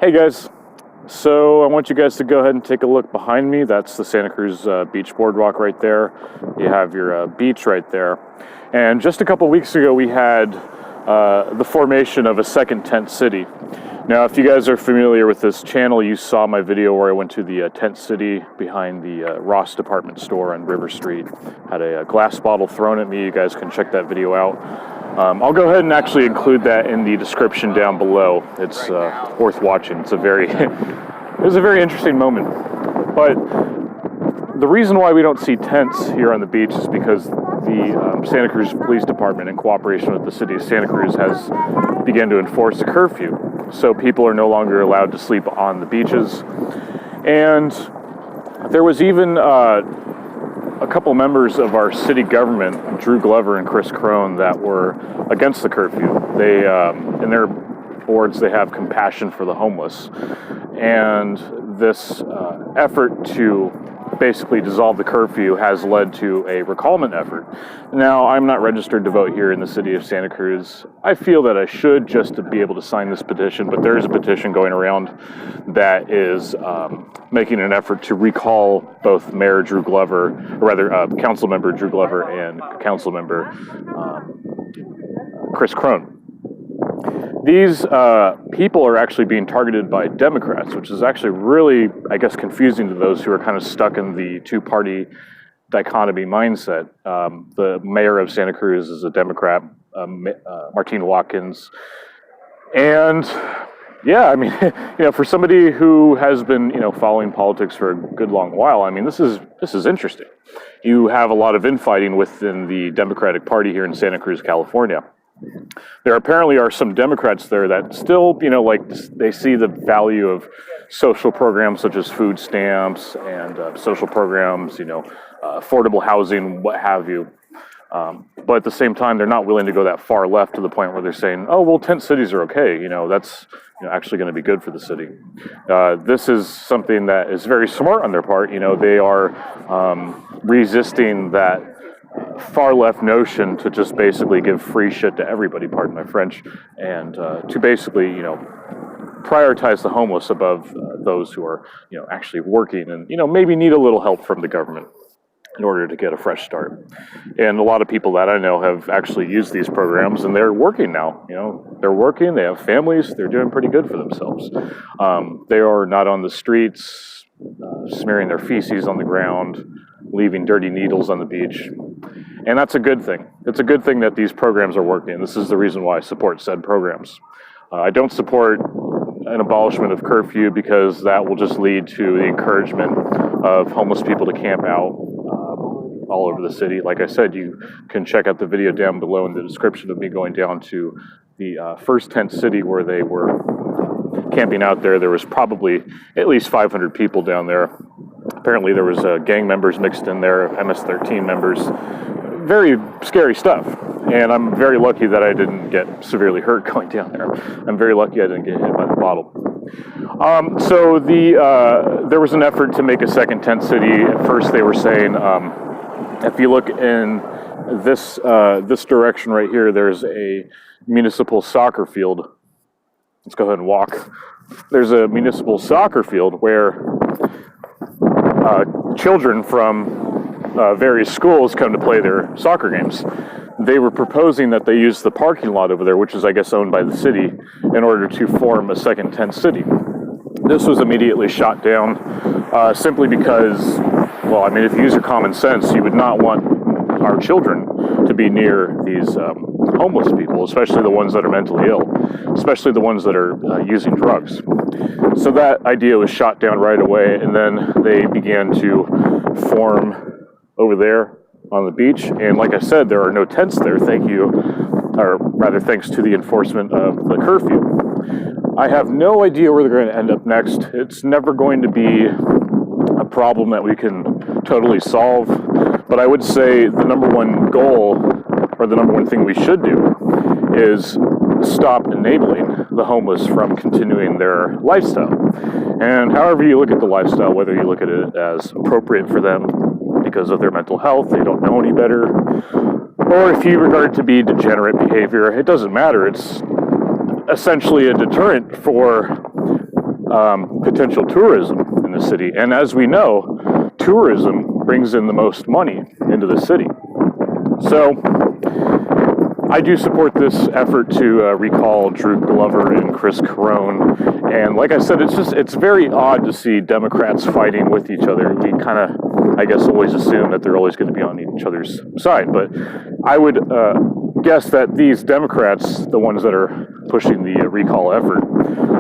Hey guys, so I want you guys to go ahead and take a look behind me. That's the Santa Cruz Beach Boardwalk right there. You have your beach right there. And just a couple weeks ago we had the formation of a second tent city. Now if you guys are familiar with this channel, you saw my video where I went to the tent city behind the Ross department store on River Street. Had a glass bottle thrown at me. You guys can check that video out. I'll go ahead and actually include that in the description down below. It's worth watching. It was a very interesting moment. But the reason why we don't see tents here on the beach is because the Santa Cruz Police Department, in cooperation with the city of Santa Cruz, has begun to enforce a curfew. So people are no longer allowed to sleep on the beaches. And there was even a couple members of our city government, Drew Glover and Chris Krohn, that were against the curfew. They, in their boards, they have compassion for the homeless. And this effort to basically dissolve the curfew has led to a recallment effort. Now, I'm not registered to vote here in the city of Santa Cruz. I feel that I should, just to be able to sign this petition, but there is a petition going around that is making an effort to recall both Mayor Drew Glover, or rather Council Member Drew Glover and Council Member Chris Krohn. These people are actually being targeted by Democrats, which is actually really, I guess, confusing to those who are kind of stuck in the two-party dichotomy mindset. The mayor of Santa Cruz is a Democrat, Martina Watkins. And yeah, I mean, for somebody who has been, following politics for a good long while, I mean, this is interesting. You have a lot of infighting within the Democratic Party here in Santa Cruz, California. There apparently are some Democrats there that still, they see the value of social programs such as food stamps and social programs, affordable housing, what have you. But at the same time, they're not willing to go that far left to the point where they're saying, oh, well, tent cities are okay. That's actually going to be good for the city. This is something that is very smart on their part. They are resisting that far left notion to just basically give free shit to everybody, pardon my French, and to basically, prioritize the homeless above those who are, actually working and, maybe need a little help from the government in order to get a fresh start. And a lot of people that I know have actually used these programs, and they're working now. They're working, they have families, they're doing pretty good for themselves. They are not on the streets, smearing their feces on the ground, leaving dirty needles on the beach. And that's a good thing. It's a good thing that these programs are working. This is the reason why I support said programs. I don't support an abolishment of curfew because that will just lead to the encouragement of homeless people to camp out all over the city. Like I said, you can check out the video down below in the description of me going down to the first tent city where they were camping out there. There was probably at least 500 people down there. Apparently there was gang members mixed in there, MS-13 members. Very scary stuff. And I'm very lucky that I didn't get severely hurt going down there. I'm very lucky I didn't get hit by the bottle. So there was an effort to make a second tent city. At first they were saying, if you look in this direction right here, there's a municipal soccer field. Let's go ahead and walk. There's a municipal soccer field where children from various schools come to play their soccer games. They were proposing that they use the parking lot over there, which is, I guess, owned by the city, in order to form a second tent city. This was immediately shot down simply because, well, I mean, if you use your common sense, you would not want our children to be near these homeless people, especially the ones that are mentally ill, especially the ones that are using drugs. So that idea was shot down right away, and then they began to form over there on the beach. And like I said, there are no tents there, thanks to the enforcement of the curfew. I have no idea where they're going to end up next. It's never going to be a problem that we can totally solve, but I would say the number one goal, or the number one thing we should do, is stop enabling the homeless from continuing their lifestyle. And however you look at the lifestyle, whether you look at it as appropriate for them because of their mental health, they don't know any better, or if you regard it to be degenerate behavior, it doesn't matter. It's essentially a deterrent for potential tourism in the city. And as we know, tourism brings in the most money into the city. So I do support this effort to recall Drew Glover and Chris Krohn. And like I said, it's very odd to see Democrats fighting with each other. We kind of, I guess, always assume that they're always going to be on each other's side. But I would guess that these Democrats, the ones that are pushing the recall effort,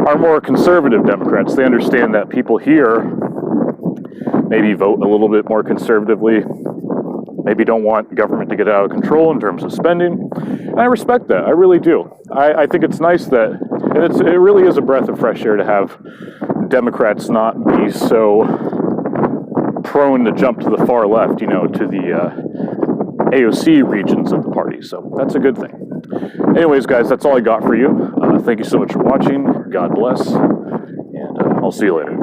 are more conservative Democrats. They understand that people here maybe vote a little bit more conservatively, maybe don't want government to get out of control in terms of spending. And I respect that. I really do. I think it's nice that, and it really is a breath of fresh air to have Democrats not be so prone to jump to the far left, to the AOC regions of the party. So that's a good thing. Anyways, guys, that's all I got for you. Thank you so much for watching. God bless. And I'll see you later.